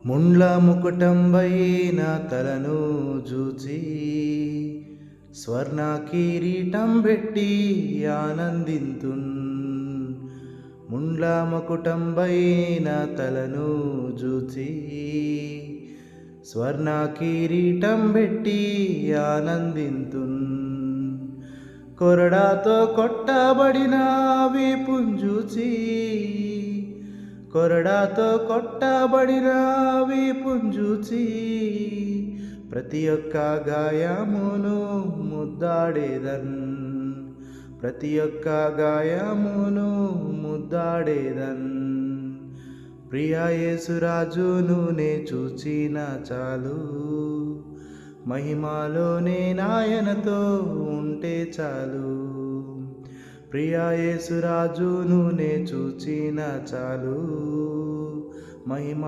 ముండ్ల ముకుటంబైన తలను జూచి స్వర్ణ కిరీటం పెట్టి ఆనందింతున్. ముండ్ల ముకుటంబైన తలను జూచి స్వర్ణ కిరీటం పెట్టి ఆనందింతున్. కొరడాతో కొట్టబడిన వీపుంజూచి కొరడాతో కొట్టబడిన వీపుంజూచి ప్రతి ఒక్క గాయమును ముద్దాడేదన్. ప్రతి ఒక్క గాయమును ముద్దాడేదన్. ప్రియా యేసురాజును నే చూచిన చాలు, మహిమలోనే నాయనతో ఉంటే చాలు. ప్రియా యేసురాజును నే చూచిన చాలు, మహిమ